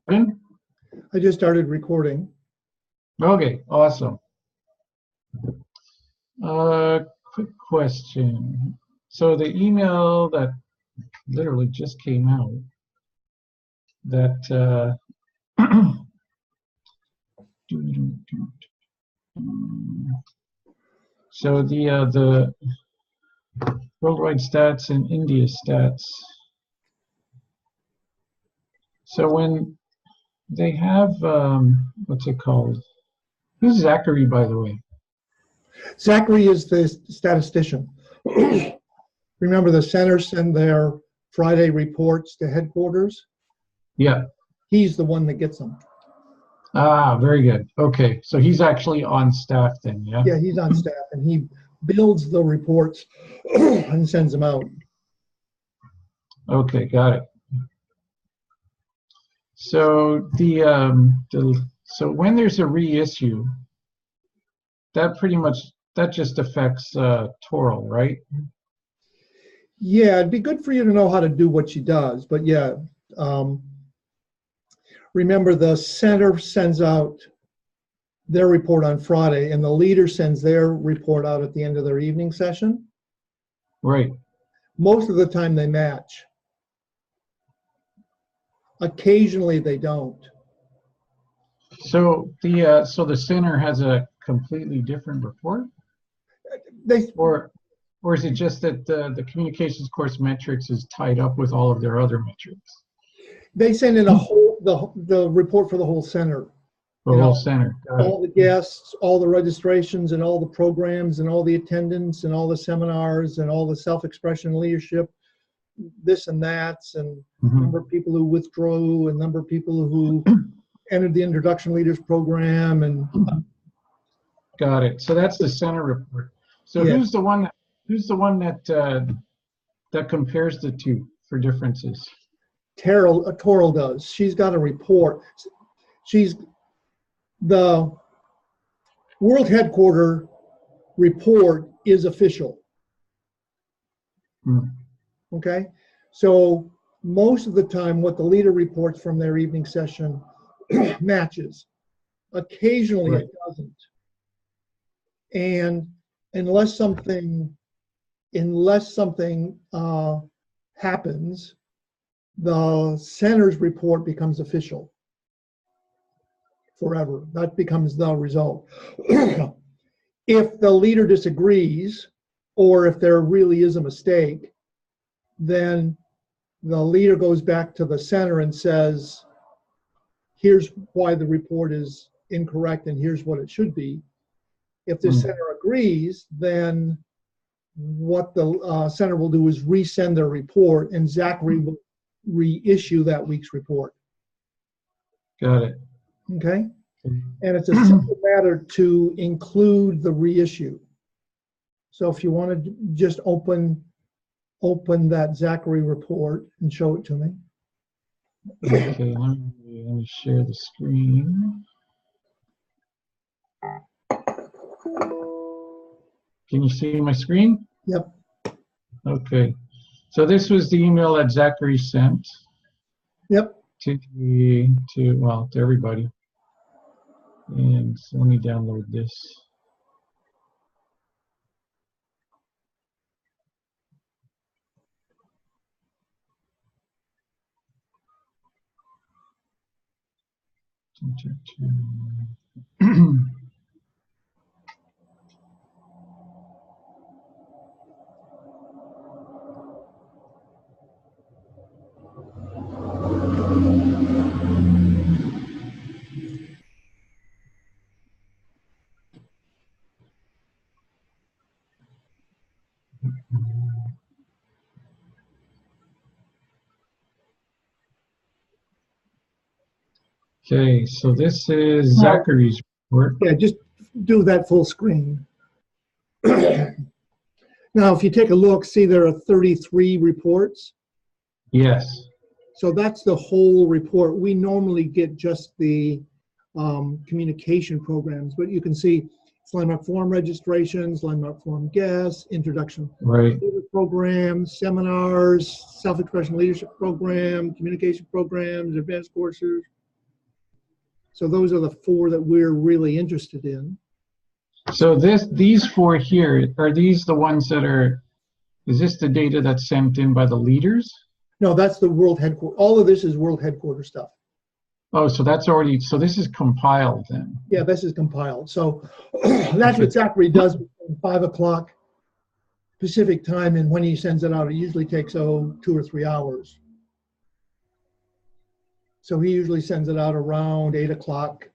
Pardon? I just started recording. Okay, awesome. Quick question. So the email that literally just came out that so the worldwide stats and India stats. So when they have what's it called? Who's Zachary, by the way? Zachary is the statistician. Remember, the centers send their Friday reports to headquarters? Yeah. He's the one that gets them. Ah, very good. Okay, so he's actually on staff then, yeah? Yeah, he's on staff, and he builds the reports and sends them out. Okay, got it. So so when there's a reissue, that pretty much just affects Toral, right? Yeah, it'd be good for you to know how to do what she does, but yeah. Remember, the center sends out their report on Friday, and the leader sends their report out at the end of their evening session. Right. Most of the time they match. Occasionally they don't. So the center has a completely different report? Or is it just that the communications course metrics is tied up with all of their other metrics? They send in the report for the whole center. The whole center. All the guests, all the registrations, and all the programs, and all the attendance, and all the seminars, and all the self-expression leadership, this and that, and number of people who withdrew, and number of people who entered the introduction leaders program, and got it. So that's the center report. So yeah. Who's the one that compares the two for differences? Toral does. She's got a report. The World Headquarter report is official. Okay? So most of the time what the leader reports from their evening session matches. Occasionally it doesn't. And unless something happens, the center's report becomes official forever. That becomes the result. If the leader disagrees, or if there really is a mistake, then the leader goes back to the center and says, here's why the report is incorrect and here's what it should be. If the center agrees, then what the center will do is resend their report, and Zachary will reissue that week's report. Got it. Okay? And it's a simple matter to include the reissue. So if you want to just open that Zachary report and show it to me. Okay, let me share the screen. Can you see my screen? Yep. Okay. So this was the email that Zachary sent. Yep. To everybody. And so let me download this. Okay, so this is Zachary's report. Yeah, just do that full screen. Now, if you take a look, see there are 33 reports. Yes. So that's the whole report. We normally get just the communication programs, but you can see landmark forum registrations, landmark forum guests, introduction programs, seminars, self-expression leadership program, communication programs, advanced courses, So those are the 4 that we're really interested in. So these 4 here, are these the ones that are, is this the data that's sent in by the leaders? No, that's the world headquarters. All of this is world headquarters stuff. Oh, so that's already, so this is compiled then. Yeah, this is compiled. So that's what Zachary does between 5 o'clock Pacific time, and when he sends it out, it usually takes 2 or 3 hours. So he usually sends it out around 8 o'clock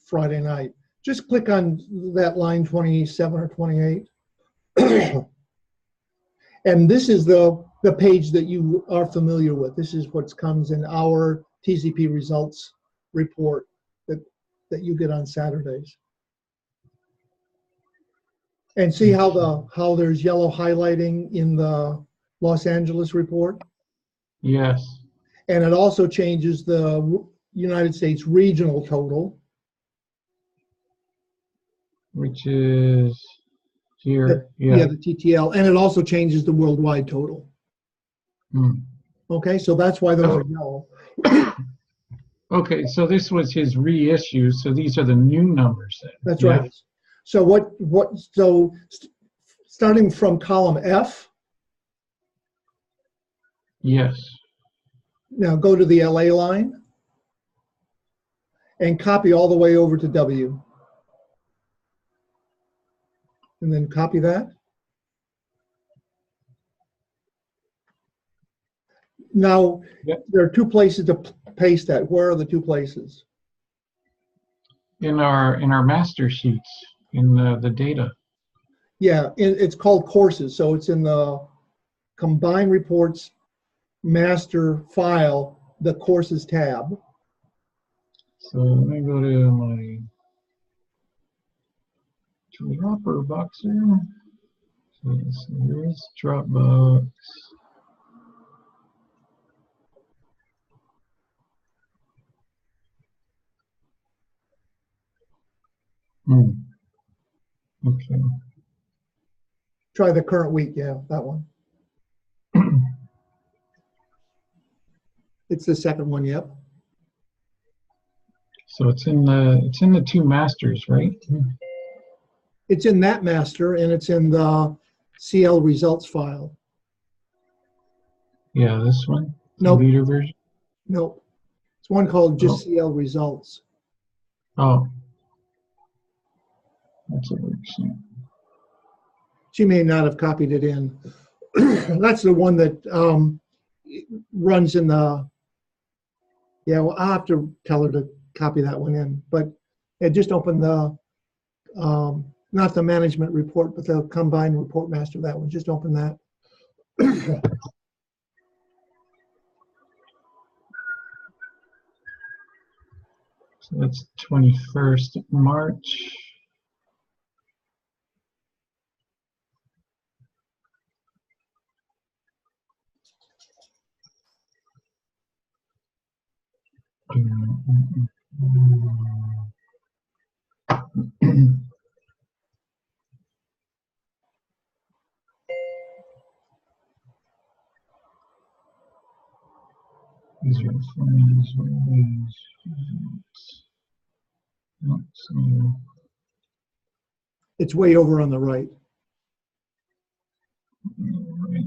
Friday night. Just click on that line 27 or 28. And this is the page that you are familiar with. This is what comes in our TCP results report that you get on Saturdays. And see how there's yellow highlighting in the Los Angeles report? Yes. And it also changes the United States regional total. Which is here. Yeah, the TTL. And it also changes the worldwide total. Hmm. Okay, so that's why those are yellow. Okay, so this was his reissue, so these are the new numbers then. That's Yeah. right. So starting from column F, Yes. now go to the LA line and copy all the way over to W. And then copy that. Now, Yep. there are 2 places to paste that. Where are the 2 places? In our master sheets, in the data. Yeah, it's called courses. So it's in the Combined Reports master file, the courses tab. So let me go to my Dropbox here. So there's Dropbox. Hmm. Okay. Try the current week. Yeah, that one. It's the second one. Yep. So it's in the 2 masters, right? It's in that master, and it's in the CL results file. Yeah, this one. Nope. The leader version. Nope. It's one called just CL results. Oh. That's a worksheet. She may not have copied it in. That's the one that runs in the, yeah, well, I'll have to tell her to copy that one in. But it just opened the, not the management report, but the combined report master, that one. Just open that. So that's 21st of March. These are these. It's way over on the right. Right.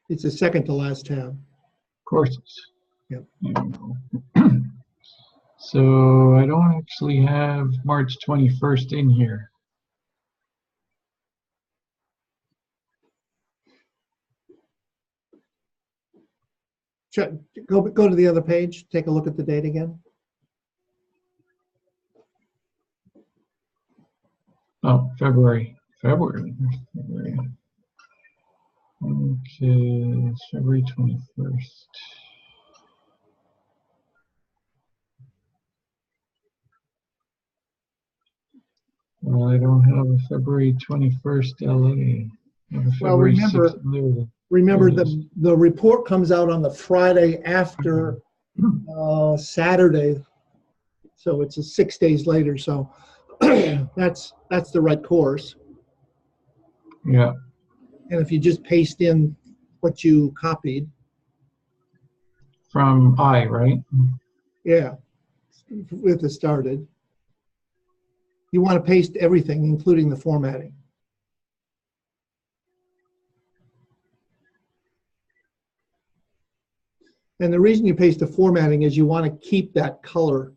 It's the second to last tab. Courses. Yep. So I don't actually have March 21st in here. Check, go to the other page, take a look at the date again. Oh, February. Okay, it's February 21st. Well, I don't have a February 21st LA. Well, remember the report comes out on the Friday after Saturday, so it's 6 days later. So that's the right course. Yeah. And if you just paste in what you copied. from I, right? Yeah, with the started. You want to paste everything, including the formatting. And the reason you paste the formatting is you want to keep that color,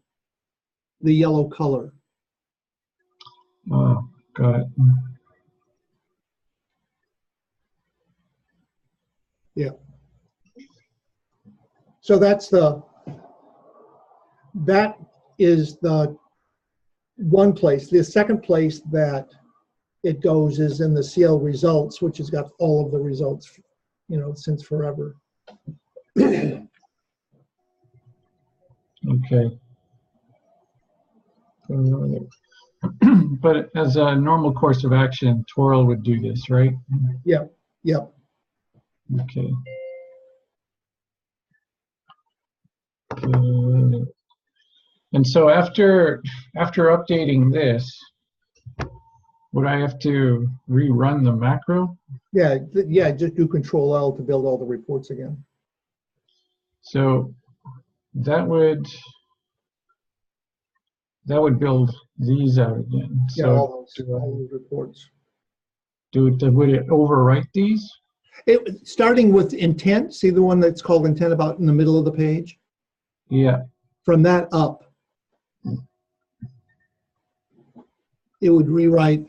the yellow color. Oh, got it. Yeah. So that is the one place. The second place that it goes is in the CL results, which has got all of the results, you know, since forever. Okay. But as a normal course of action, Toril would do this, right? Yep, yep. Okay. Good. And so after updating this, would I have to rerun the macro? Yeah, yeah, just do Control L to build all the reports again. So that would build these out again. Yeah, So all those reports. would it overwrite these? Starting with intent, see the one that's called intent about in the middle of the page? Yeah. From that up, it would rewrite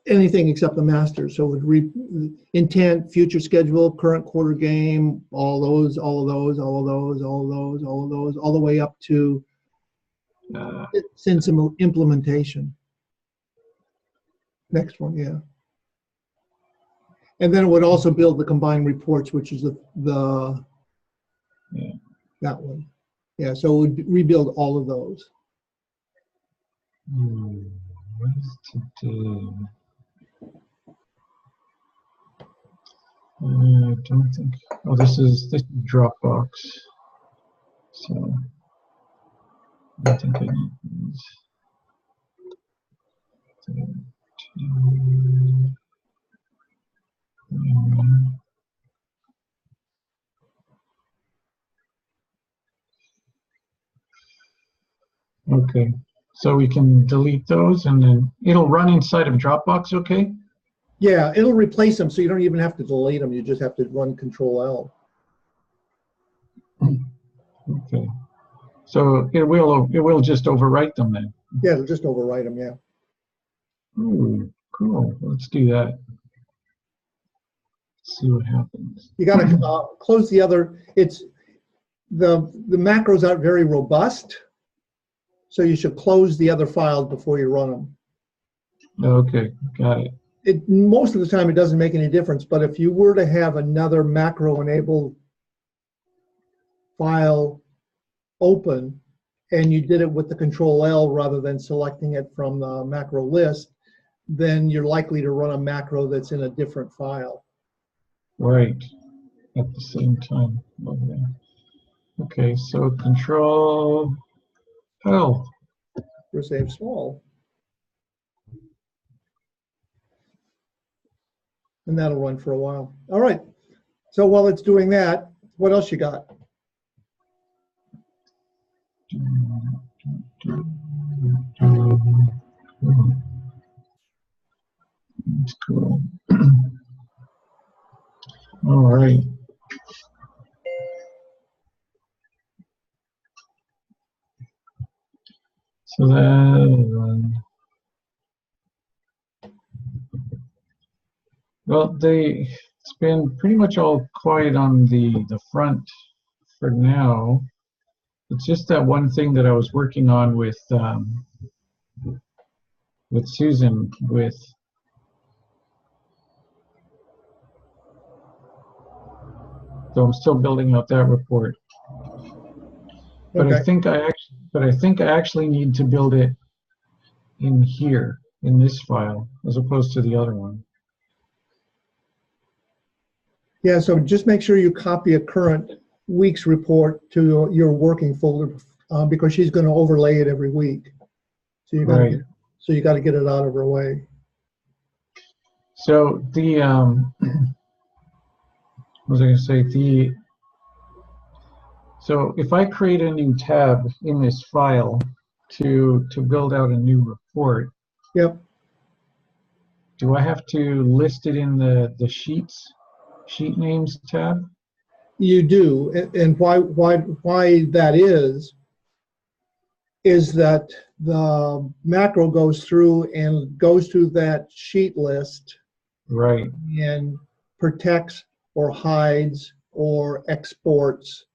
anything except the master. So it would intent, future schedule, current quarter game, all of those, all the way up to since implementation. Next one, yeah. And then it would also build the combined reports, which is that one. Yeah, so it would rebuild all of those. What is today? I don't think. Oh, this is Dropbox. So I don't think I need these. Okay, so we can delete those and then it'll run inside of Dropbox, okay? Yeah, it'll replace them, so you don't even have to delete them. You just have to run Control L. Okay, so it will just overwrite them then. Yeah, it'll just overwrite them. Yeah. Ooh, cool. Let's do that. See what happens. You got to close the other. It's the macros aren't very robust, so you should close the other files before you run them. Okay, got it. Most of the time, it doesn't make any difference. But if you were to have another macro-enabled file open, and you did it with the Control L rather than selecting it from the macro list, then you're likely to run a macro that's in a different file. Right, at the same time. Okay, so Control L. For save small. And that'll run for a while. All right. So while it's doing that, what else you got? That's cool. All right. So that'll run. Well, it's been pretty much all quiet on the front for now. It's just that one thing that I was working on with Susan so I'm still building out that report. But Okay. I think I actually need to build it in here in this file as opposed to the other one. Yeah, so just make sure you copy a current week's report to your working folder because she's going to overlay it every week. So you got Right. you got to get it out of her way. So the what was I going to say? So if I create a new tab in this file to build out a new report, Yep, do I have to list it in the sheet names tab? you do. And why that is that the macro goes through that sheet list Right. and protects or hides or exports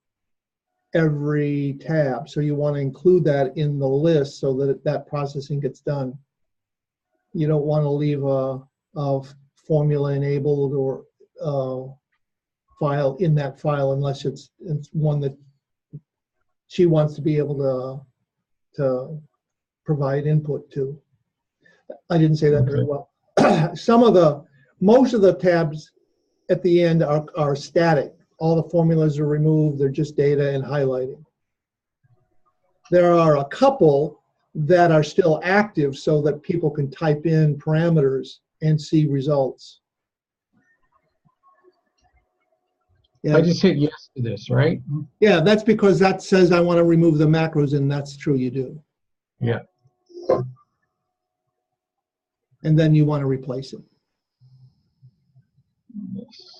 every tab. So you want to include that in the list so that that processing gets done. You don't want to leave a formula enabled or file in that file unless it's one that she wants to be able to provide input to. I didn't say that very well. Most of the tabs at the end are static. All the formulas are removed, they're just data and highlighting. There are a couple that are still active so that people can type in parameters and see results. Yeah. I just hit yes to this, right? Yeah, that's because that says I want to remove the macros, and that's true, you do. Yeah. And then you want to replace it. Yes.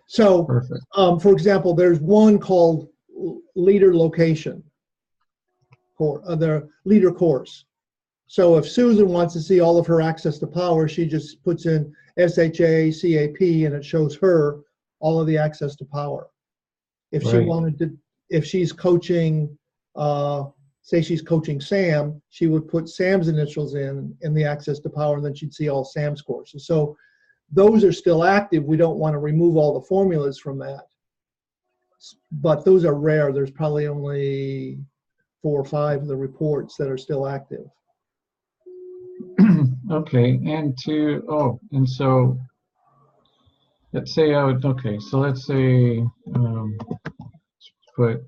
So, Perfect. for example, there's one called leader location, or the leader course. So if Susan wants to see all of her access to power, she just puts in SHA, CAP, and it shows her all of the access to power. If she Right. wanted to, if she's coaching, say she's coaching Sam, she would put Sam's initials in the access to power, and then she'd see all Sam's courses. So those are still active. We don't want to remove all the formulas from that. But those are rare. There's probably only 4 or 5 of the reports that are still active. Okay, and so let's say let's say put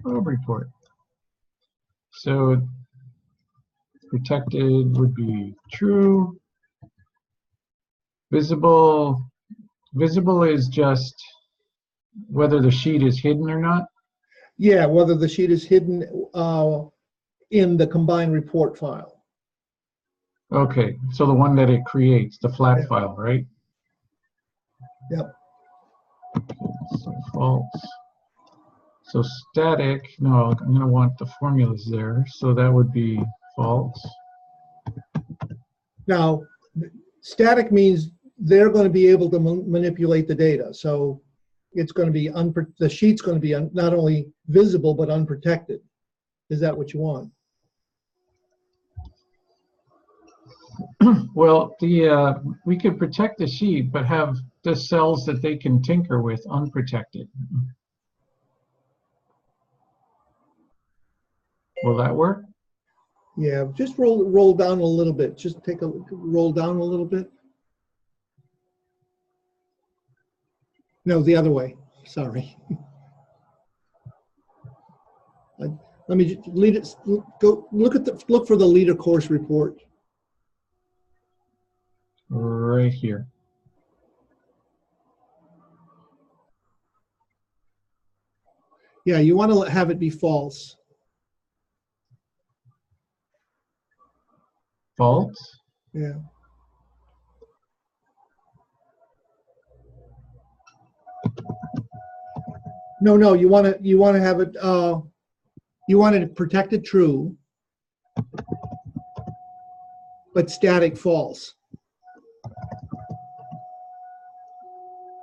report. So protected would be true. Visible is just whether the sheet is hidden or not. Yeah, whether the sheet is hidden in the combined report file. Okay, so the one that it creates, the flat file, right? Yep. Okay, so false. So static, no, I'm going to want the formulas there, so that would be false. Now, static means they're going to be able to manipulate the data. So it's going to be, the sheet's going to be not only visible, but unprotected. Is that what you want? Well, we could protect the sheet, but have the cells that they can tinker with unprotected. Will that work? Yeah, just roll down a little bit. Just roll down a little bit. No, the other way. Sorry. Let me just lead it. Go look for the leader course report. Right here. Yeah, you want to have it be false. False? Yeah. No, you want to have it you want it protected true, but static false.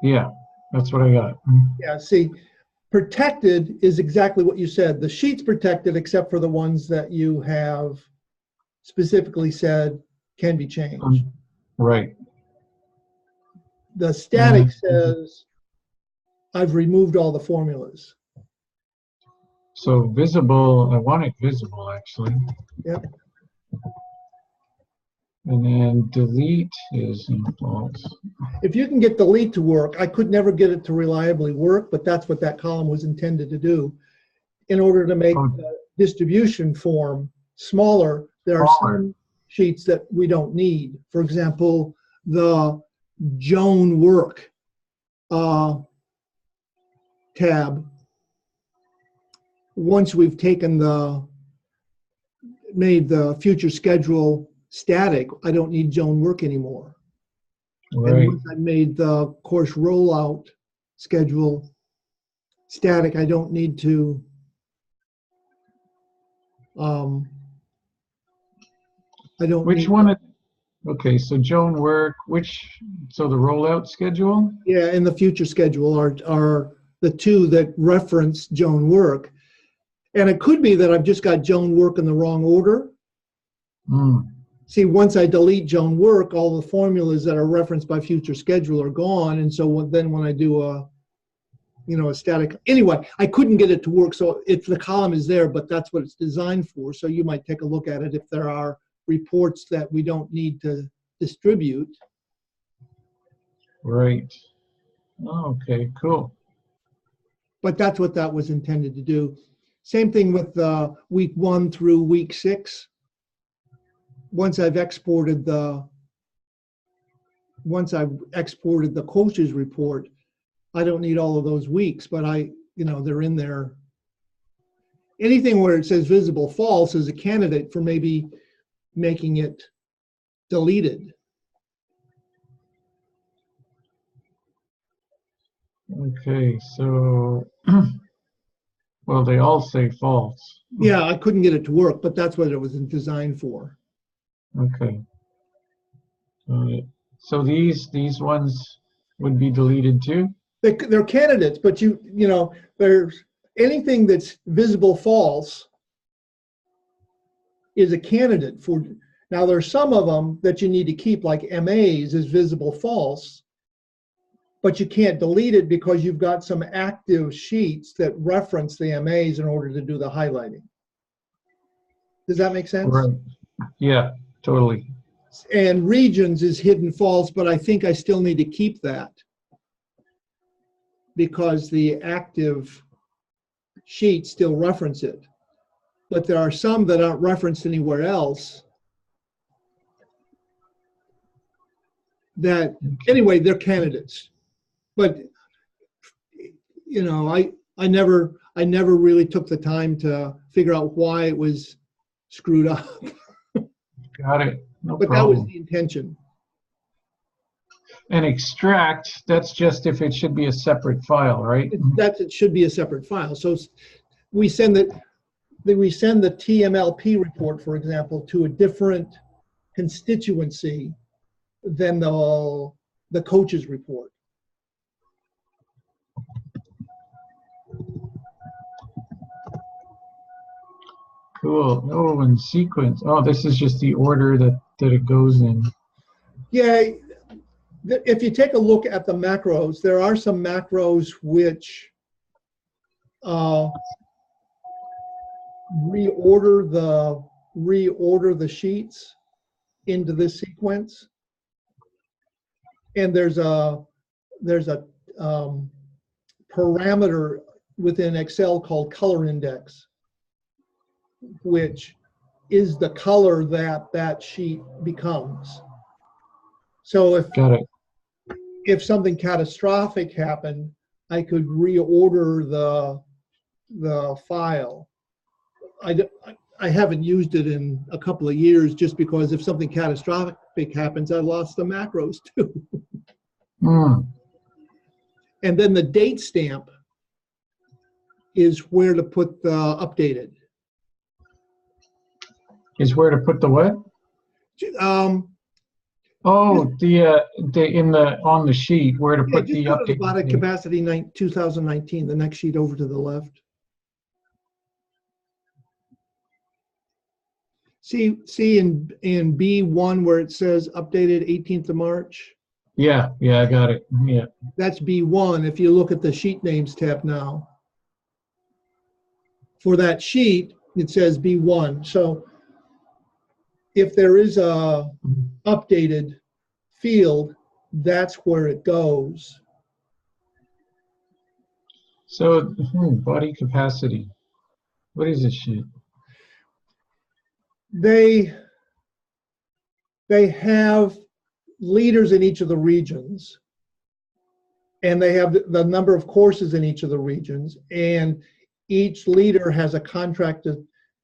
Yeah, that's what I got. Yeah, see, protected is exactly what you said. The sheet's protected except for the ones that you have specifically said can be changed. Right. The static says, I've removed all the formulas. So visible, I want it visible actually. Yep. And then delete is false. If you can get delete to work, I could never get it to reliably work, but that's what that column was intended to do. In order to make the distribution form smaller, there are some sheets that we don't need. For example, the Joan work tab. Once we've made the future schedule static, I don't need Joan work anymore. Right. And once I made the course rollout schedule static, I don't need to Which one? Okay, so Joan work, so the rollout schedule? Yeah, and the future schedule are the two that reference Joan work. And it could be that I've just got Joan work in the wrong order. See, once I delete Joan work, all the formulas that are referenced by future schedule are gone. And so then when I do a static, anyway, I couldn't get it to work. So if the column is there, but that's what it's designed for. So you might take a look at it if there are reports that we don't need to distribute. Right. Oh, okay, cool. But that's what that was intended to do. Same thing with week 1 through week 6. Once I've exported the coaches report, I don't need all of those weeks, but they're in there. Anything where it says visible false is a candidate for maybe making it deleted. Okay, so, well, they all say false. Yeah, I couldn't get it to work, but that's what it was designed for. Okay. So these ones would be deleted too? They're candidates, but there's anything that's visible false is a candidate for. Now there's some of them that you need to keep, like MAs is visible false, but you can't delete it because you've got some active sheets that reference the MAs in order to do the highlighting. Does that make sense? Right. Yeah, totally. And regions is hidden false, but I think I still need to keep that because the active sheets still reference it. But there are some that aren't referenced anywhere else that, anyway, they're candidates. But, I never really took the time to figure out why it was screwed up. Got it. No But problem. that was the intention. And extract, that's just if it should be a separate file, right? It should be a separate file. So we send the TMLP report, for example, to a different constituency than the coaches report. Cool. Oh, and sequence. Oh, this is just the order that it goes in. Yeah, if you take a look at the macros, there are some macros which reorder the sheets into this sequence. And there's a parameter within Excel called color index, which is the color that sheet becomes. So Got it. if something catastrophic happened, I could reorder the file. I haven't used it in a couple of years just because if something catastrophic happens, I lost the macros too. And then the date stamp is where to put the updated. Is where to put the what? Oh, on the sheet where to put the update. About a capacity 2019, the next sheet over to the left. See in B1 where it says updated 18th of March. Yeah, I got it. Yeah. That's B1. If you look at the sheet names tab now, for that sheet, it says B1. So if there is a updated field, that's where it goes. So body capacity. What is this shit? They have leaders in each of the regions, and they have the number of courses in each of the regions, and each leader has a contract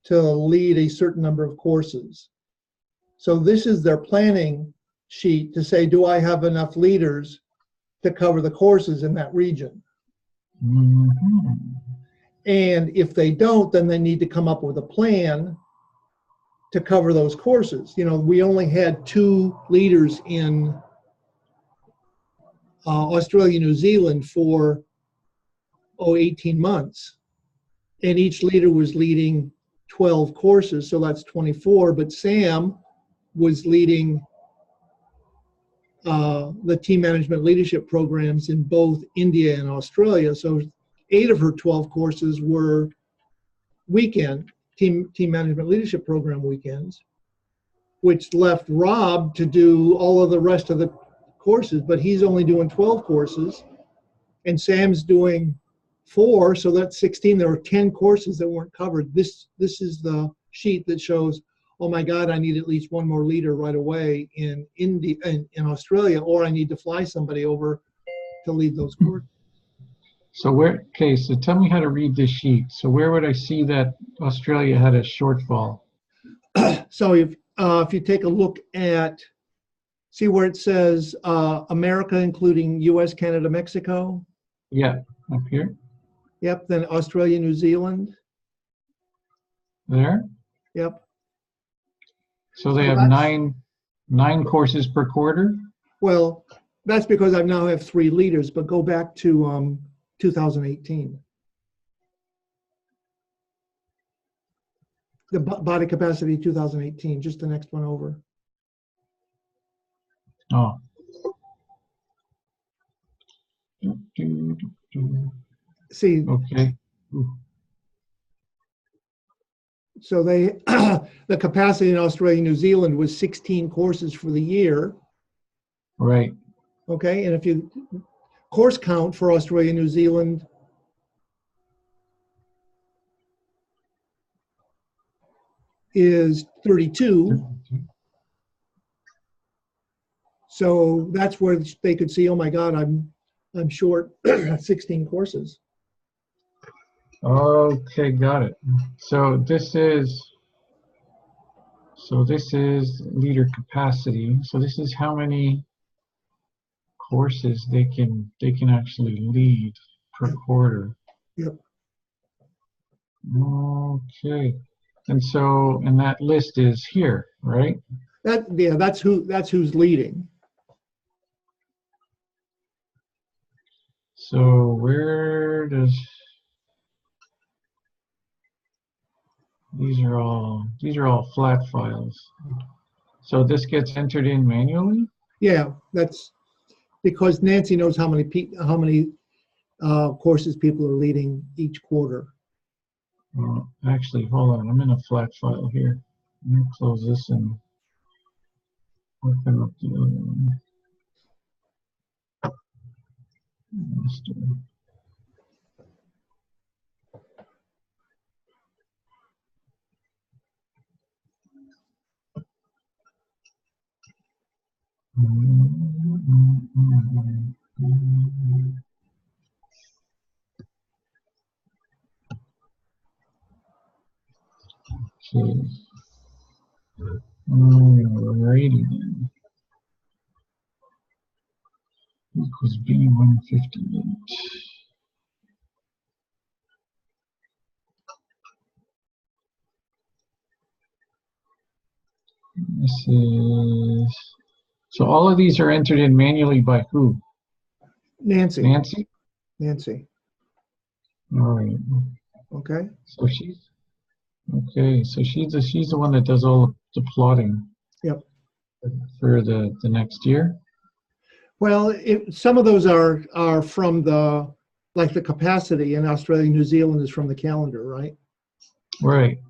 to lead a certain number of courses. So this is their planning sheet to say, do I have enough leaders to cover the courses in that region? Mm-hmm. And if they don't, then they need to come up with a plan to cover those courses. You know, we only had 2 leaders in Australia, New Zealand for 18 months. And each leader was leading 12 courses, so that's 24. But Sam was leading the team management leadership programs in both India and Australia. So 8 of her 12 courses were weekend team management leadership program weekends, which left Rob to do all of the rest of the courses, but he's only doing 12 courses, and Sam's doing 4, so that's 16. There were 10 courses that weren't covered. This is the sheet that shows, oh my God, I need at least 1 more leader right away in India, in Australia, or I need to fly somebody over to lead those courses. So okay, so tell me how to read this sheet. So where would I see that Australia had a shortfall? So if you take a look at, see where it says America, including US, Canada, Mexico? Yeah, up here. Yep, then Australia, New Zealand. There. Yep. So they have nine courses per quarter? Well, that's because I now have 3 leaders, but go back to 2018. The body capacity 2018, just the next one over. Oh. See, okay. So they, the capacity in Australia, New Zealand was 16 courses for the year. Right. Okay, and if you course count for Australia, New Zealand is 32. So that's where they could see, oh my God, I'm short 16 courses. Okay, got it. So this is leader capacity. So this is how many courses they can actually lead per quarter. Yep. Okay. And that list is here, right? That's who's leading. So where does these are all flat files. So this gets entered in manually? Yeah, that's because Nancy knows how many courses people are leading each quarter. Actually, hold on. I'm in a flat file here. Let me close this and open up the other one. Okay. Alrighty then. Equals B158. This is, so all of these are entered in manually by who? Nancy. Nancy? Nancy. All right. Okay. So she's the one that does all the plotting. Yep. For the next year. Well, some of those are from the capacity in Australia, New Zealand is from the calendar, right? Right.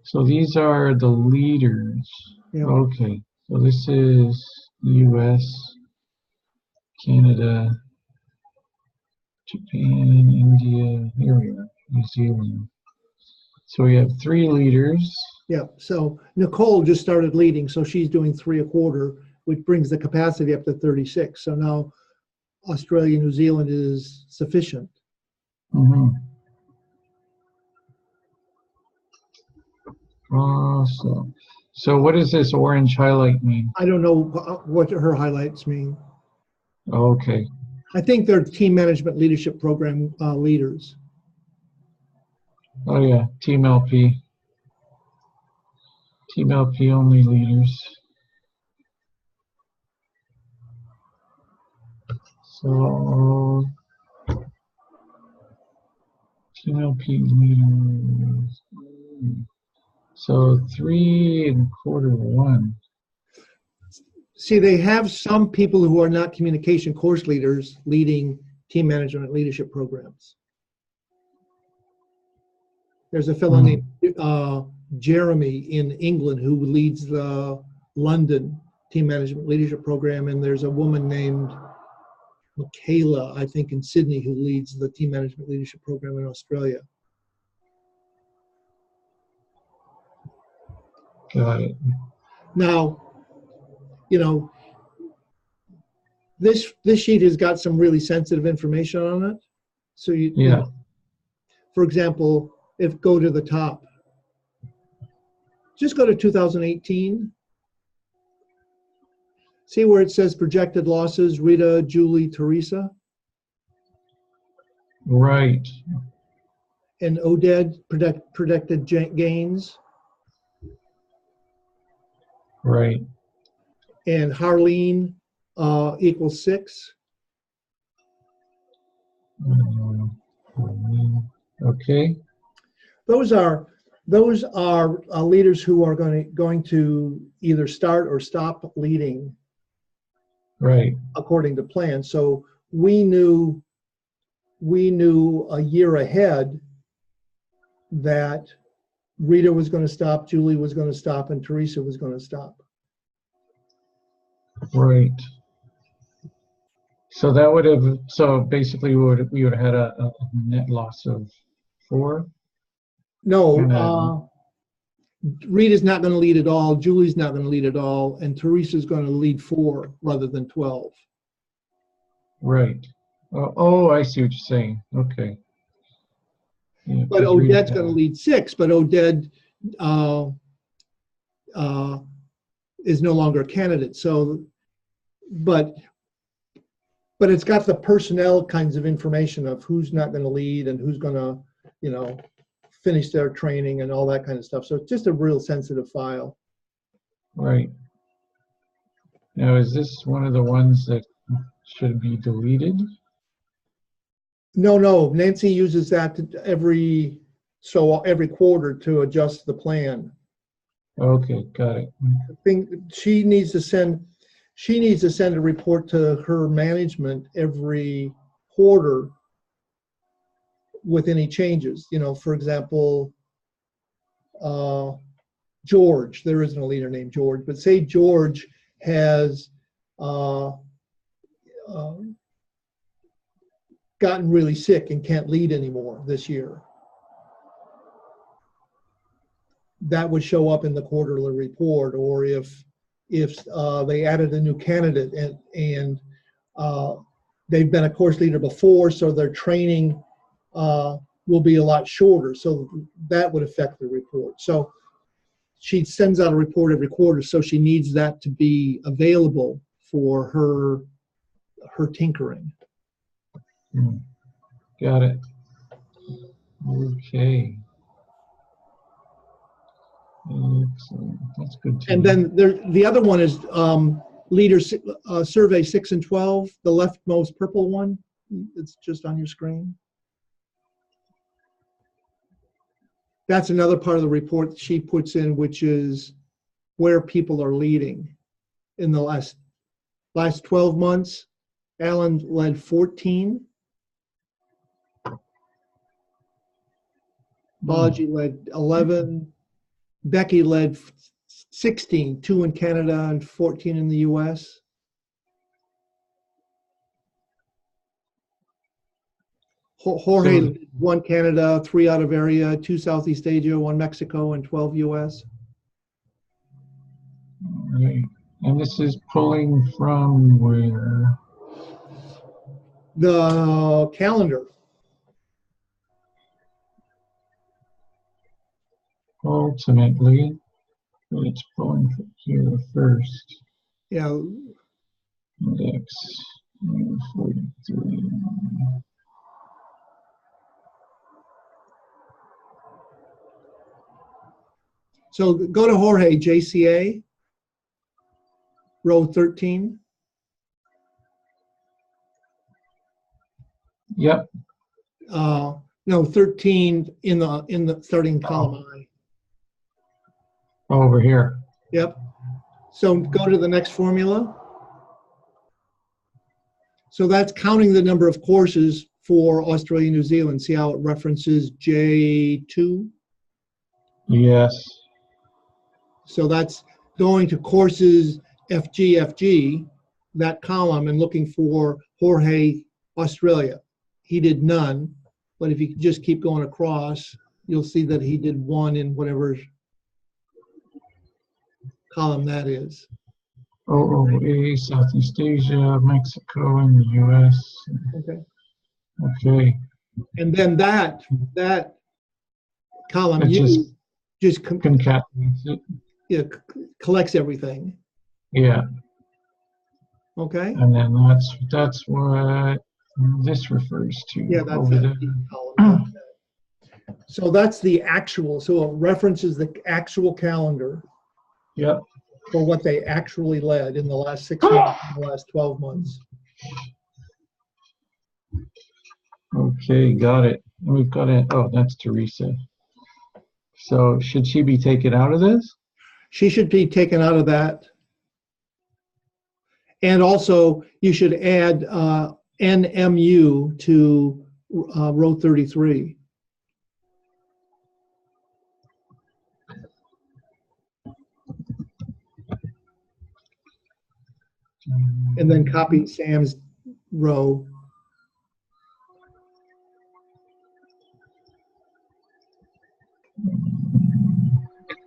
So these are the leaders. Yep. Okay. So this is US, Canada, Japan, India, here we are, New Zealand. So we have 3 leaders. Yeah, so Nicole just started leading, so she's doing 3 a quarter, which brings the capacity up to 36. So now Australia, New Zealand is sufficient. Mm-hmm. Awesome. So what does this orange highlight mean? I don't know what her highlights mean. Okay. I think they're team management leadership program leaders. Oh yeah, Team LP. Team LP only leaders. So Team LP leaders. So 3 and quarter 1. See, they have some people who are not communication course leaders leading team management leadership programs. There's a fellow named Jeremy in England who leads the London team management leadership program, and there's a woman named Michaela, I think, in Sydney, who leads the team management leadership program in Australia. Got it. Now, you know, this sheet has got some really sensitive information on it. So you know, for example, if go to the top, just go to 2018. See where it says projected losses, Rita, Julie, Teresa. Right. And Oded, projected gains. Right. And Harleen equals 6. Okay. Those are leaders who are going to either start or stop leading. Right. According to plan. So we knew a year ahead that Rita was going to stop, Julie was going to stop, and Teresa was going to stop. Right. So that would have, so basically we would have had a net loss of 4? No, Rita's not going to lead at all, Julie's not going to lead at all, and Teresa's going to lead 4 rather than 12. Right. Oh, I see what you're saying. Okay. Yeah, but Oded's going to lead 6, but Oded is no longer a candidate. So, but it's got the personnel kinds of information of who's not going to lead and who's going to, you know, finish their training and all that kind of stuff. So it's just a real sensitive file. Right. Now, is this one of the ones that should be deleted? No, Nancy uses that every quarter to adjust the plan. Okay, got it. I think she needs to send a report to her management every quarter with any changes. You know, for example, George, there isn't a leader named George, but say George has gotten really sick and can't lead anymore this year. That would show up in the quarterly report, or if they added a new candidate and they've been a course leader before, so their training will be a lot shorter. So that would affect the report. So she sends out a report every quarter, so she needs that to be available for her tinkering. Got it. Okay. Excellent. That's good. And then the other one is leaders survey 6 and 12, the leftmost purple one. It's just on your screen. That's another part of the report that she puts in, which is where people are leading. In the last 12 months, Alan led 14. Balaji led 11. Becky led 16, 2 in Canada and 14 in the US. Jorge, So- 1 Canada, 3 out of area, 2 Southeast Asia, 1 Mexico, and 12 US. Right. And this is pulling from where? The calendar. Ultimately, it's pulling from here first. Yeah, Index 43. so go to Jorge, JCA, row 13. Yep. No, 13 in the starting column I. Over here. Yep. So go to the next formula. So that's counting the number of courses for Australia, New Zealand. See how it references J2? Yes. So that's going to courses FG, that column, and looking for Jorge, Australia. He did none, but if you just keep going across, you'll see that he did 1 in whatever column that is. OOA, Southeast Asia, Mexico, and the US. Okay. Okay. And then that column It just concatenates it. yeah, collects everything. Yeah. Okay. And then that's what this refers to. Yeah, that's over that there. column. So that's the actual. So it references the actual calendar Yep. for what they actually led in the last 6 months, in the last 12 months. Okay, got it. We've got it. Oh, that's Teresa. So should she be taken out of this? She should be taken out of that. And also, you should add NMU to row 33. And then copy Sam's row.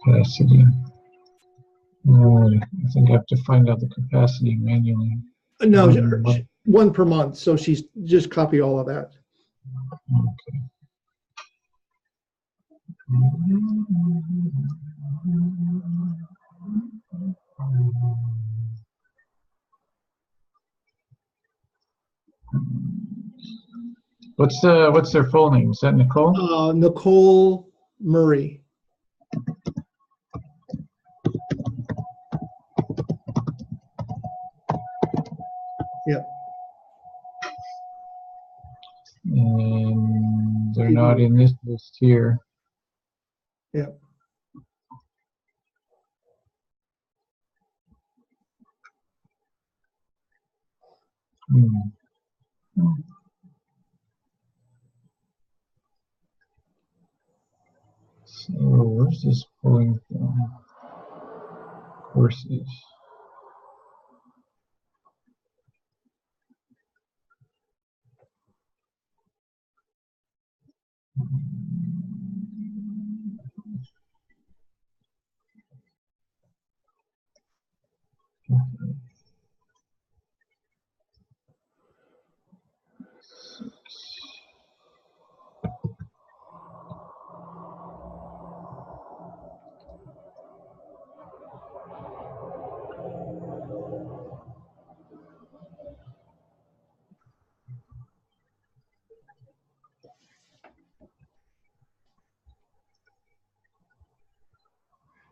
Capacity. I think I have to find out the capacity manually. No, 1 per month. So she's just copy all of that. Okay. What's their full name? Is that Nicole? Nicole Murray. Yep. And they're not in this list here. Yep. So where's this pulling from? Courses. Okay.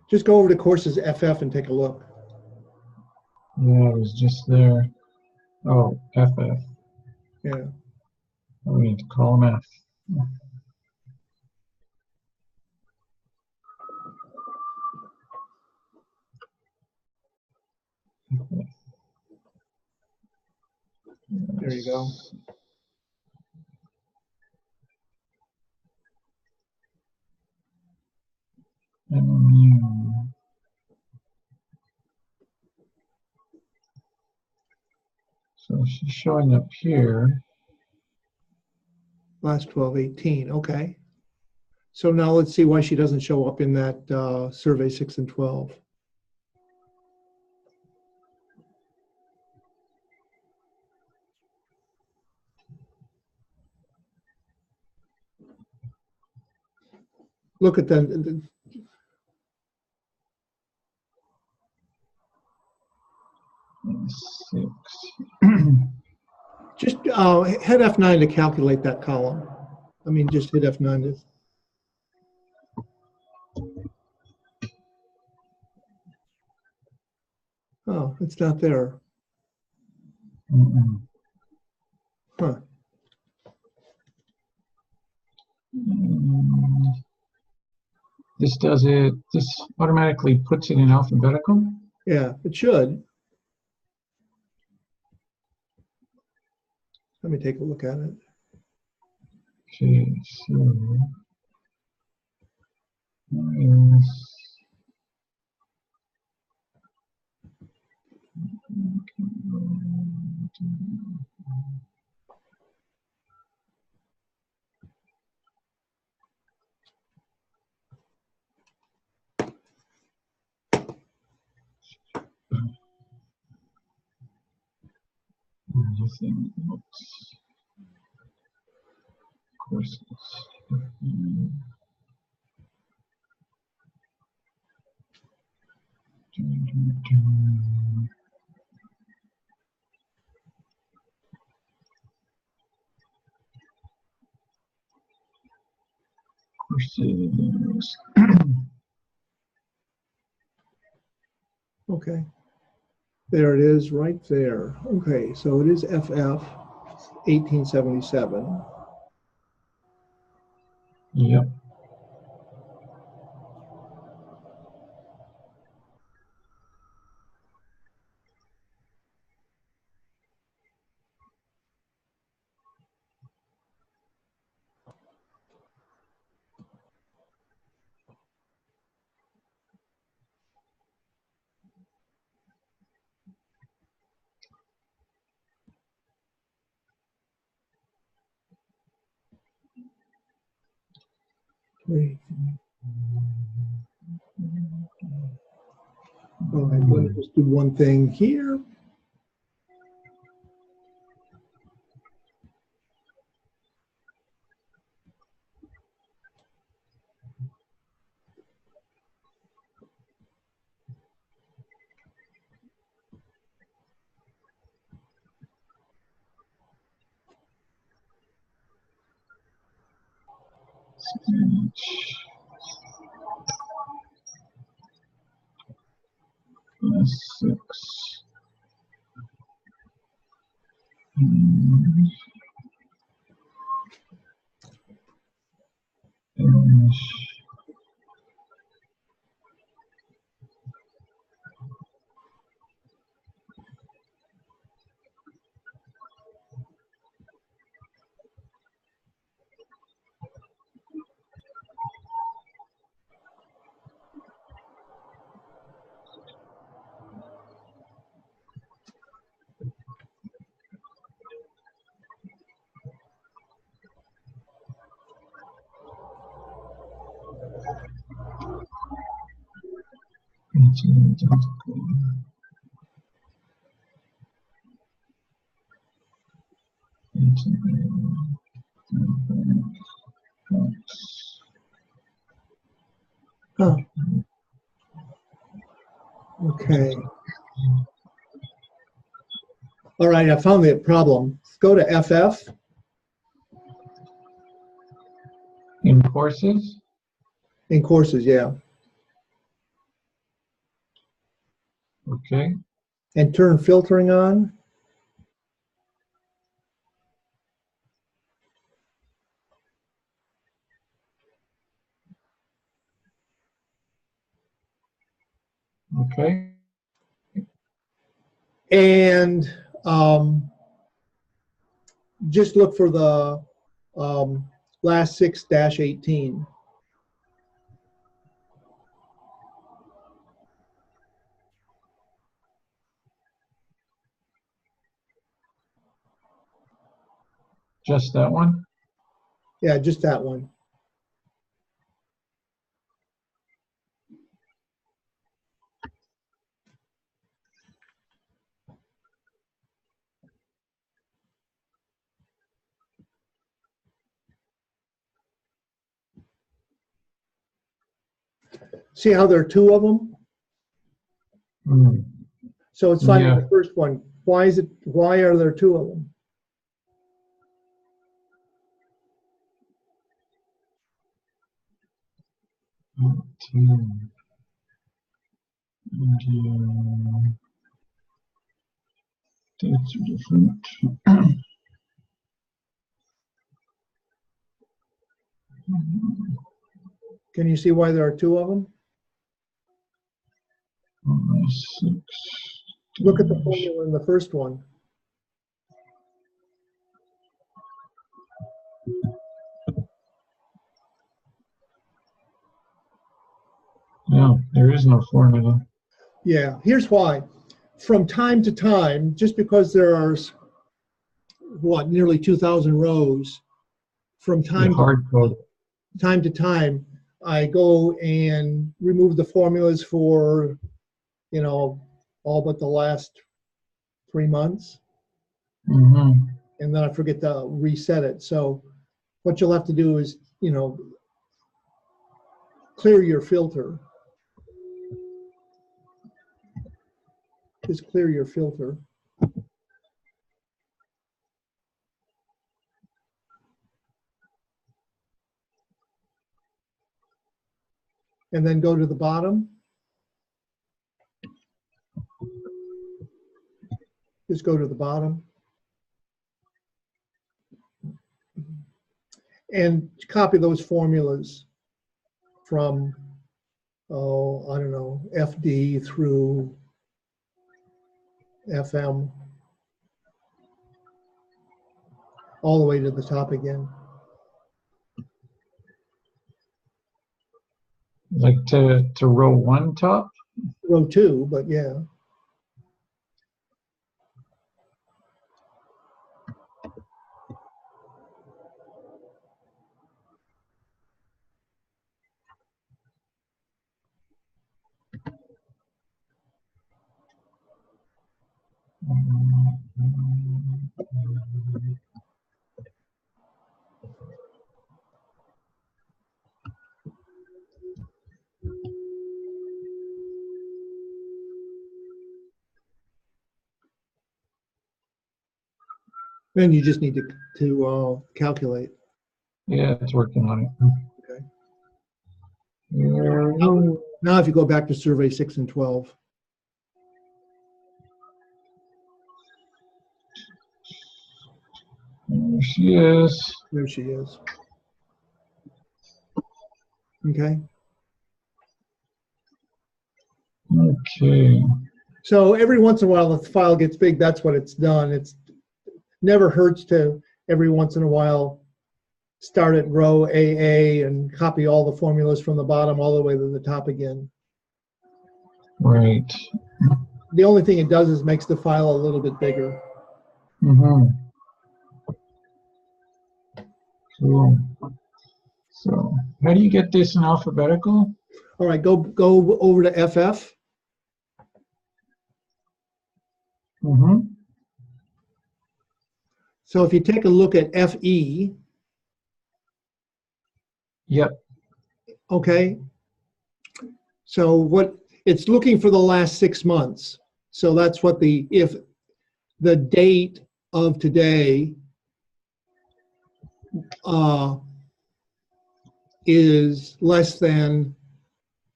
Just go over to courses FF and take a look. Yeah, it was just there. Oh, FF. Yeah. We need to call them F. There you go. NMU. So she's showing up here. Last 12/18, okay. So now let's see why she doesn't show up in that survey 6 and 12. Look at the 6. just hit F9 to calculate that column. I mean, just hit F9 to. Oh, it's not there. Huh. This does it. This automatically puts it in alphabetical. Yeah, it should. Let me take a look at it. Okay, so minus. Everything looks courses. Courses. Okay. There it is right there. Okay, so it is FF 1877. Yep. Great. All right, let me just do one thing here. Speech. Plus 6. Finish. Huh. Okay. All right, I found the problem. Let's go to FF. In courses. In courses, yeah. Okay. And turn filtering on. Okay. And just look for the last 6-18. Just that one. Yeah, just that one. See how there are two of them? Mm. So it's finding Yeah. the first one. Why are there two of them? India. Dates are different. Can you see why there are two of them? 6. Look at the formula in the first one. No, there is no formula. Yeah, here's why. From time to time, just because there are, what, nearly 2,000 rows, from The time hard code. to time, I go and remove the formulas for, you know, all but the last 3 months, Mm-hmm. and then I forget to reset it. So what you'll have to do is, you know, clear your filter. Just clear your filter. And then go to the bottom. Just go to the bottom. And copy those formulas from, oh, I don't know, FD through FM, all the way to the top again. Like to row 1 top? Row 2, but yeah. Then you just need to calculate. Yeah, it's working on it. Okay. There Now if you go back to survey 6 and 12. she is. There she is. Okay. Okay. So every once in a while, if the file gets big, that's what it's done. It's never hurts to every once in a while start at row AA and copy all the formulas from the bottom all the way to the top again. Right. The only thing it does is makes the file a little bit bigger. Mm-hmm. Cool. So how do you get this in alphabetical? All right, go over to FF. Mm-hmm. So if you take a look at FE, Yep. okay, so what it's looking for the last 6 months. So that's what if the date of today is less than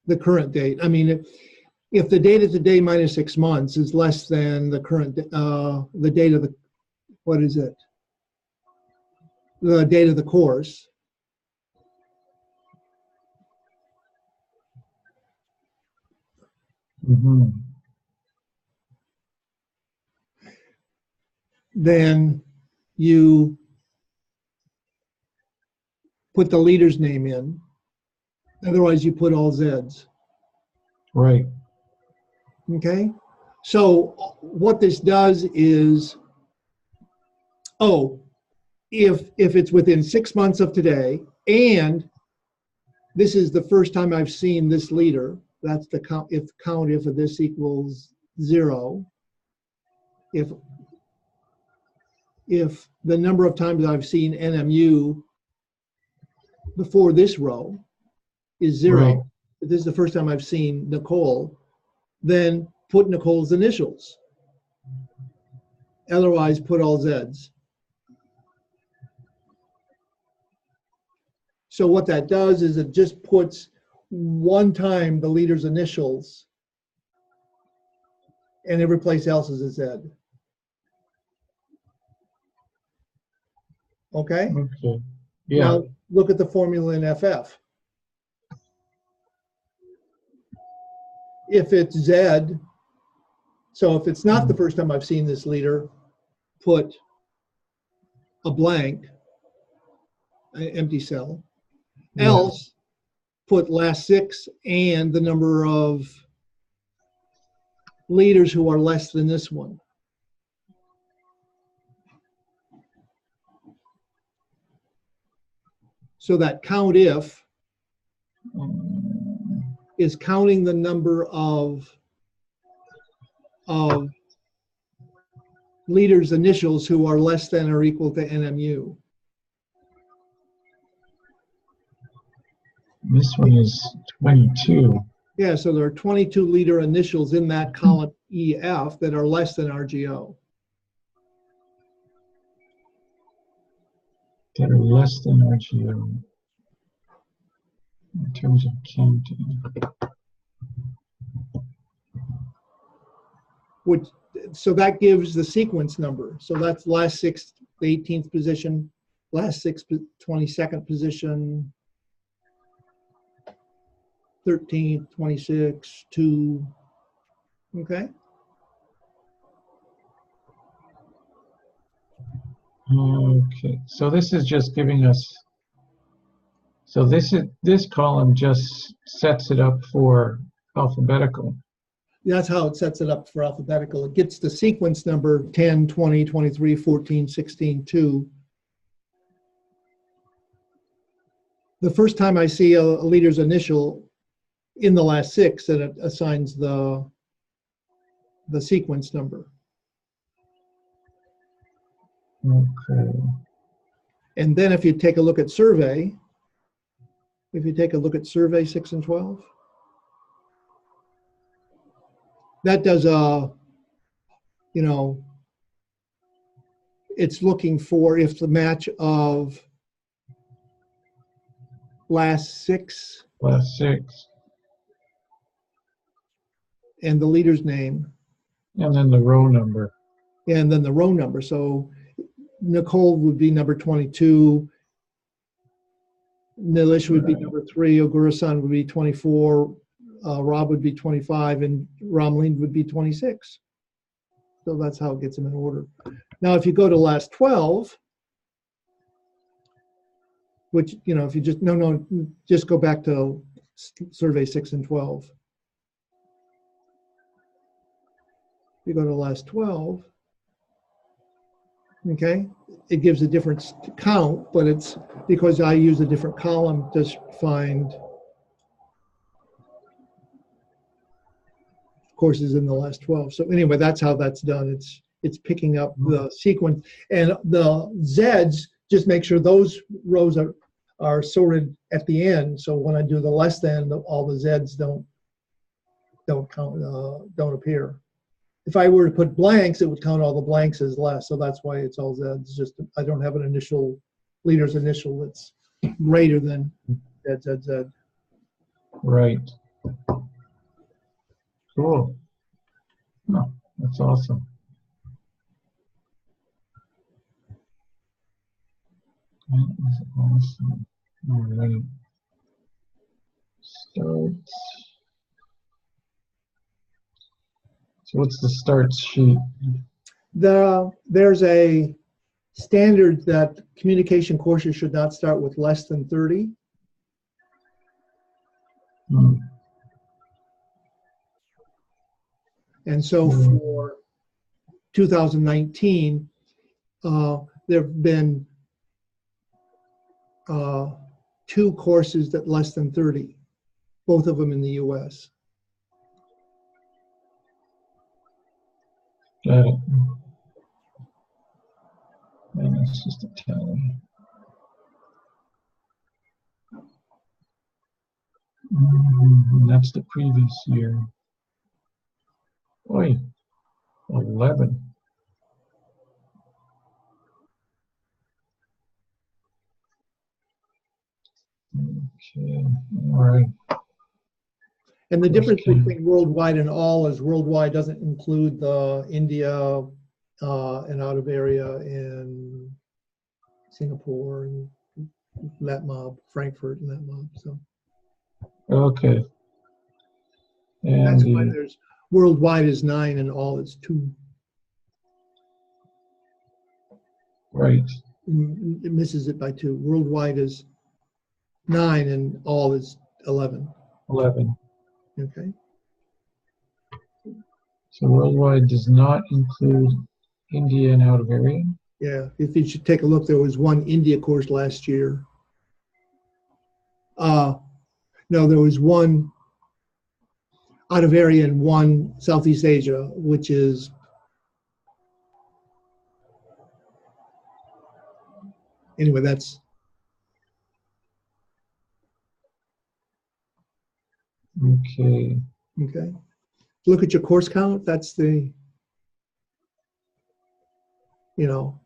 the current date. I mean, if the date of today minus 6 months is less than the current, the date of the, what is it? The date of the course. Mm-hmm. Then you put the leader's name in. Otherwise, you put all Zs. Right. Okay? So what this does is, oh, if it's within 6 months of today, and this is the first time I've seen this leader, that's the count if of this equals 0. If the number of times I've seen NMU before this row is 0, Right. if this is the first time I've seen Nicole, then put Nicole's initials. Otherwise, put all Z's. So what that does is it just puts one time the leader's initials, and every place else is a Z. Okay? Okay. Yeah. Now look at the formula in FF. If it's Z, so if it's not the first time I've seen this leader, put a blank, an empty cell. Yes. Else, put last 6 and the number of leaders who are less than this one. So that count if is counting the number of leaders' initials who are less than or equal to NMU. This one is 22. Yeah, so there are 22 leader initials in that column EF that are less than RGO. That are less than RGO in terms of counting. Which, so that gives the sequence number. So that's last 6, the 18th position, last 6, 22nd position, 13th, 26, 2. Okay. Okay, so this is just giving us, so this column just sets it up for alphabetical. That's how it sets it up for alphabetical. It gets the sequence number 10, 20, 23, 14, 16, 2. The first time I see a leader's initial in the last 6, then it assigns the sequence number. Okay. And then if you take a look at survey, if you take a look at survey 6 and 12, that does it's looking for if the match of last 6 and the leader's name, and then the row number. and then the row number. So Nicole would be number 22, Nilesh would be number 3, Ogura-san would be 24, Rob would be 25, and Ramleen would be 26. So that's how it gets them in order. Now, if you go to last 12, which, if you just, just go back to survey 6 and 12. You go to last 12, okay, it gives a different count, but it's because I use a different column to find courses in the last 12. So anyway, that's how that's done. It's picking up the sequence, and the Zs just make sure those rows are sorted at the end. So when I do the less than, all the Zs don't count, don't appear. If I were to put blanks, it would count all the blanks as less. So that's why it's all Zs. It's just I don't have an initial leader's initial that's greater than Z. Right. Cool. Oh, that's awesome. That is awesome. All right. Start. So what's the start sheet? There's a standard that communication courses should not start with less than 30. And so for 2019, there have been 2 courses that less than 30, both of them in the US. Got it. And it's just a tally. And that's the previous year. Oi, 11. Okay, all right. And the difference Okay. between worldwide and all is worldwide doesn't include the India and out of area in Singapore and that mob, Frankfurt and that mob. So Okay. And that's why there's worldwide is 9 and all is 2. right. It misses it by 2. Worldwide is 9 and all is 11. 11. Okay. So worldwide does not include India and out of area. Yeah, if you should take a look, there was 1 India course last year. No, there was 1 out of area and 1 Southeast Asia, which is anyway, that's Okay. okay. Look at your course count. That's the, you know,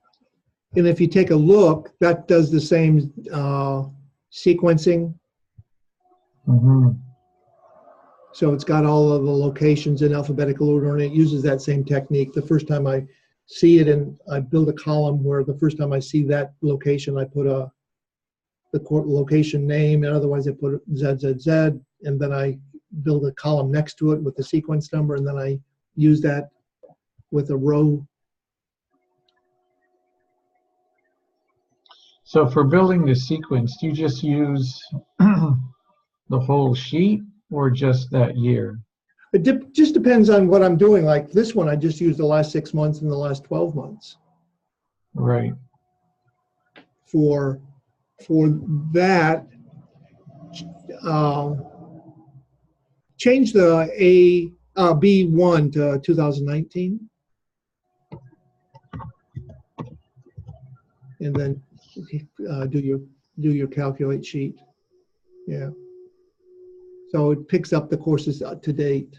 and if you take a look, that does the same sequencing. Mm-hmm. So it's got all of the locations in alphabetical order, and it uses that same technique. The first time I see it, and I build a column where the first time I see that location, I put the location name, and otherwise I put ZZZ, and then I build a column next to it with the sequence number, and then I use that with a row. So for building the sequence, do you just use the whole sheet or just that year? It just depends on what I'm doing. Like this one, I just used the last 6 months and the last 12 months. Right. For that, change the B1 to 2019, and then do your calculate sheet. Yeah. So it picks up the courses to date.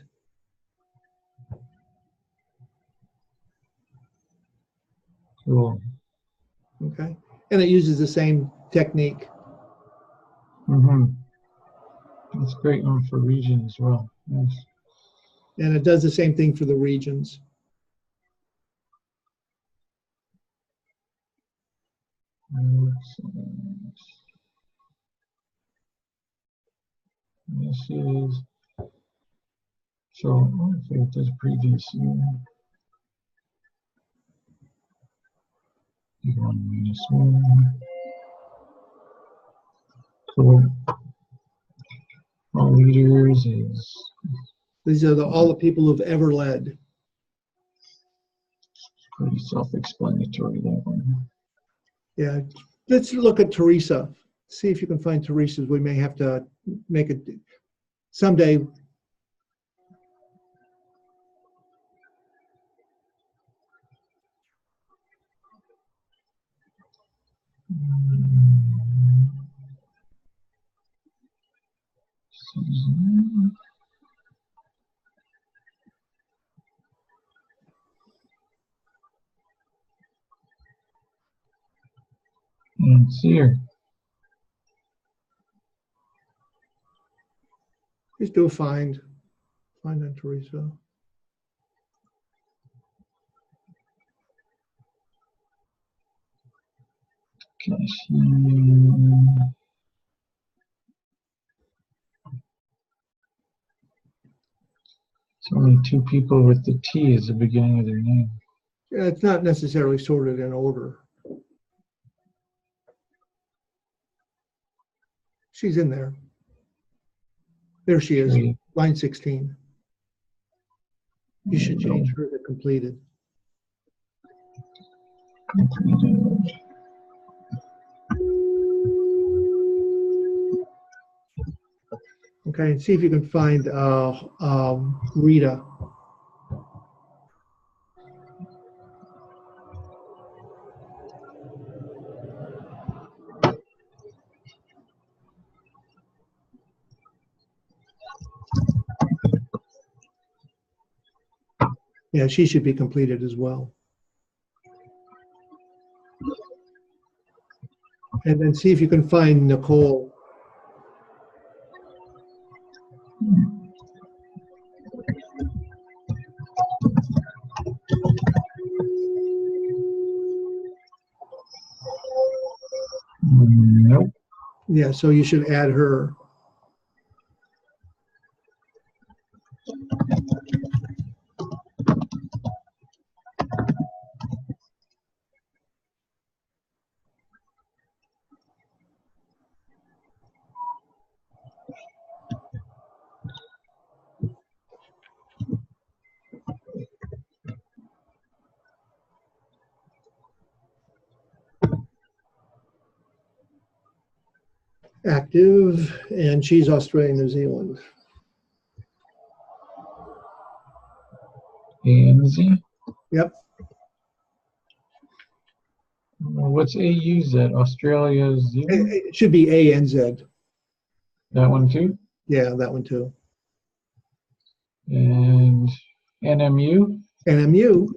Cool. Okay. And it uses the same technique. Mm-hmm. That's a great one for region as well. Yes. And it does the same thing for the regions. Excellent. This is, so okay, it does previous year. -1. Cool. All leaders is These are all the people who've ever led. pretty self-explanatory, that one. Yeah. Let's look at Teresa. See if you can find Teresa's. We may have to make it someday. And it's here. Just do a find on Teresa. It's only 2 people with the T as the beginning of their name. Yeah, it's not necessarily sorted in order. She's in there. There she is, Great. line 16. You should change her to completed. Completed. Okay, and see if you can find Rita. Yeah, she should be completed as well. And then see if you can find Nicole. Nope. Yeah, so you should add her. Active, and she's Australia, New Zealand. ANZ. Yep. What's AUZ? Australia, Zealand? It should be ANZ. That one too? Yeah, that one too. And NMU? NMU.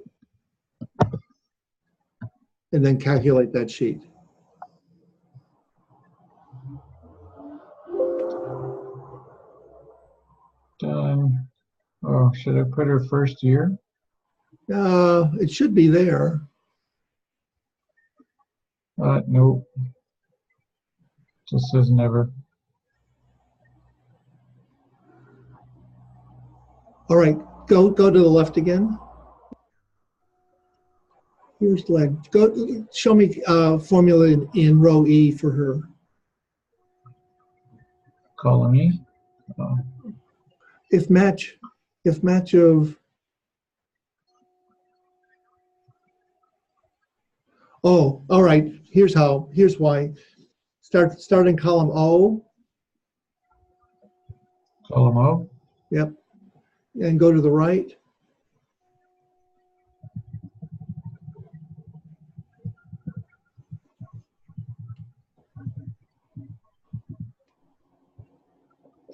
And then calculate that sheet. Done. Oh, should I put her first year? It should be there. Nope. Just says never. All right, go to the left again. Here's leg. Go show me formula in row E for her. Column E. Oh. If match of. Oh, all right. Here's why. Start in column O. Column O. Yep. And go to the right.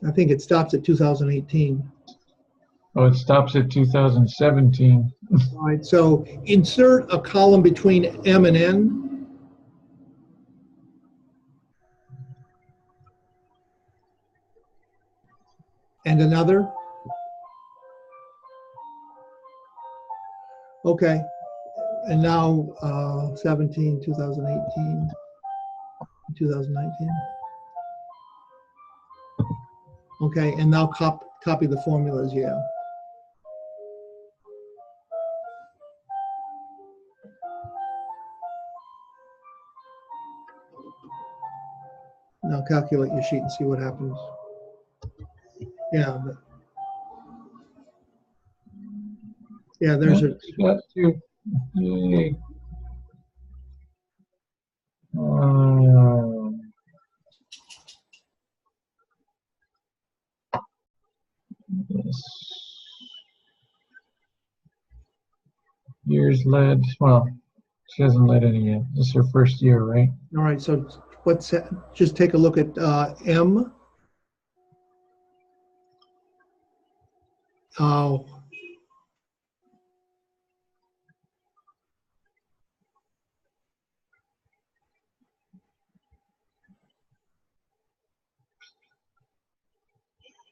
I think it stops at 2018. Oh, it stops at 2017. All right, so insert a column between M and N. And another. Okay. And now 17, 2018, 2019. Okay, and now copy the formulas, yeah. Now calculate your sheet and see what happens. Yeah. Yeah, there's a. Got to. Yay. Yes. Years led. Well, she hasn't led any yet. This is her first year, right? All right, so what's that? Just take a look at M.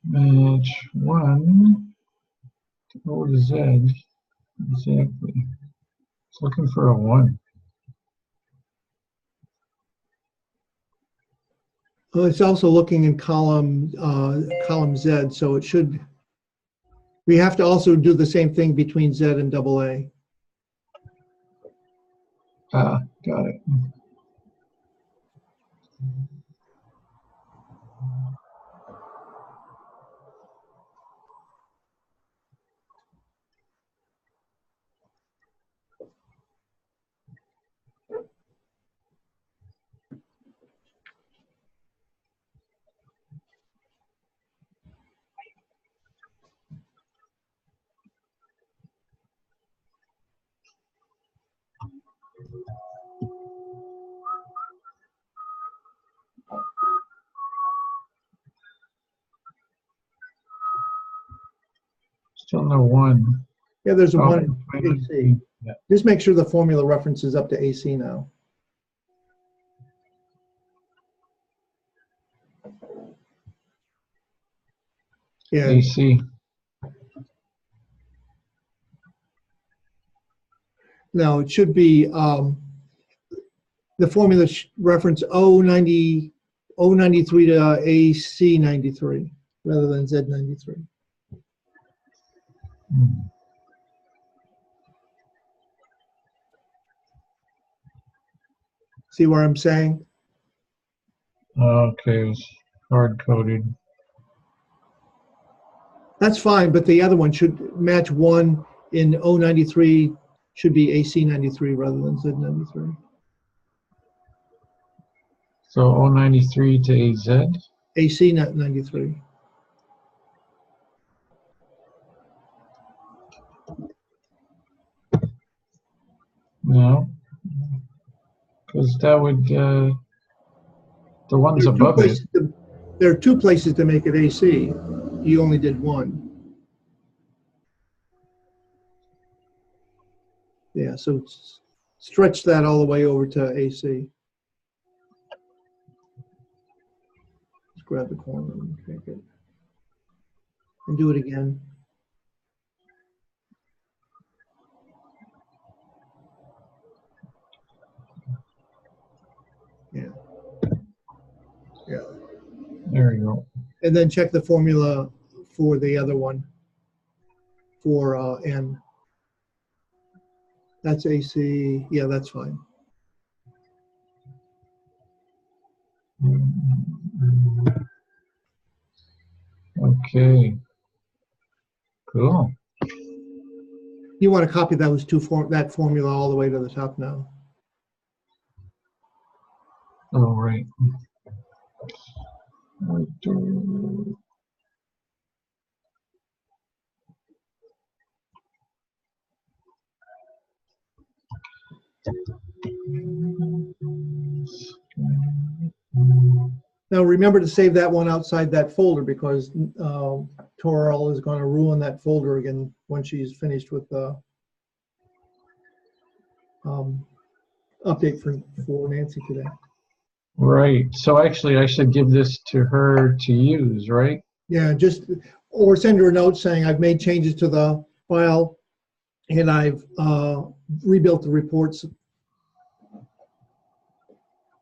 Match 1 O to Z. Exactly. It's looking for a 1. Well, it's also looking in column Z, so it should. We have to also do the same thing between Z and AA. Ah, got it. Still no one. Yeah, there's a Oh, one in AC. yeah. Just make sure the formula reference is up to AC now. Yeah, AC. now it should be the formula reference O93 to AC 93 rather than Z 93. Hmm. See what I'm saying? Okay, it's hard-coded. That's fine, but the other one should match one in O93 should be AC 93 rather than Z 93. So O93 to AZ. AC 93. No, because that would the ones There are two above it. places there are two places to make it AC. You only did one. Yeah, so stretch that all the way over to AC. Just grab the corner and make it. And do it again. Yeah. Yeah. There you go. And then check the formula for the other one, for N. That's AC. Yeah, that's fine. Okay. Cool. You want to copy those that formula all the way to the top now. All right. Now remember to save that one outside that folder because Toril is going to ruin that folder again when she's finished with the update for Nancy today. Right. So actually, I should give this to her to use, right? Yeah, or send her a note saying I've made changes to the file and I've rebuilt the reports.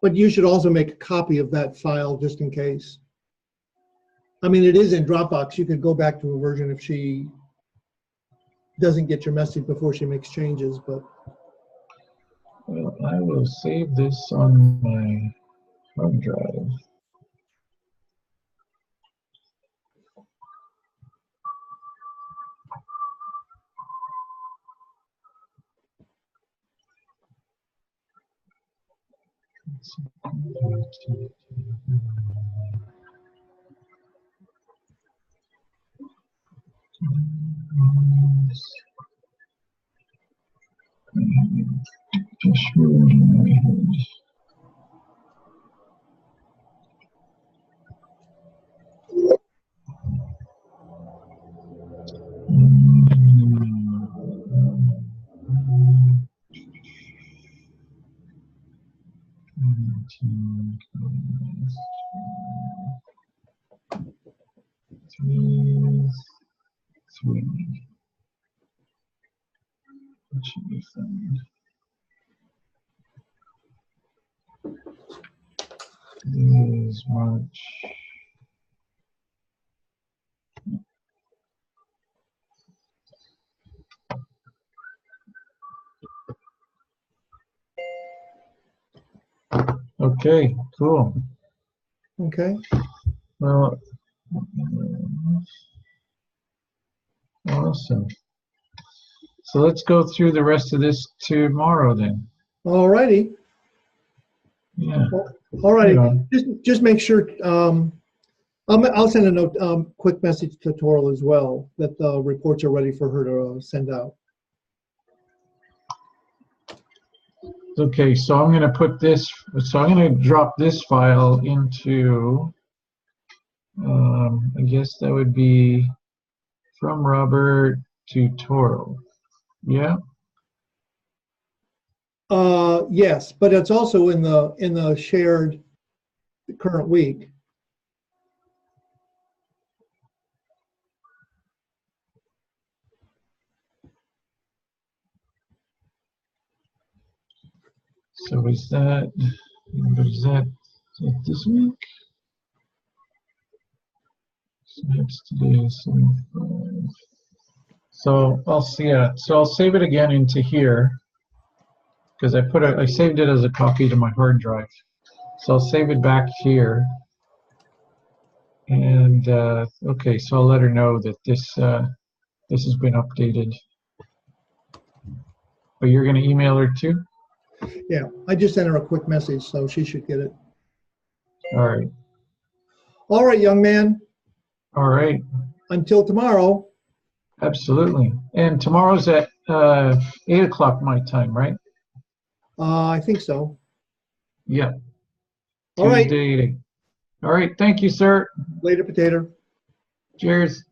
But you should also make a copy of that file just in case. I mean, it is in Dropbox. You could go back to a version if she doesn't get your message before she makes changes, but. Well, I will save this on my hard drive. Just ruining my head. Three. That should be fine. This is March. Okay, cool. Okay. Well, awesome. So let's go through the rest of this tomorrow then. All righty. Yeah. All righty. Yeah. Just make sure. I'll send a note, quick message to Toril as well that the reports are ready for her to send out. Okay, so I'm going to put this, so I'm going to drop this file into, I guess that would be from Robert tutorial. Yeah. Yes, but it's also in the shared current week. So is that this week? So that's today. So I'll see it. So I'll save it again into here because I saved it as a copy to my hard drive. So I'll save it back here. And okay, so I'll let her know that this has been updated. But you're going to email her too? Yeah, I just sent her a quick message, so she should get it. All right. All right, young man. All right. Until tomorrow. Absolutely. And tomorrow's at 8 o'clock my time, right? I think so. Yeah. All right. Tuesday. All right. Thank you, sir. Later, potato. Cheers.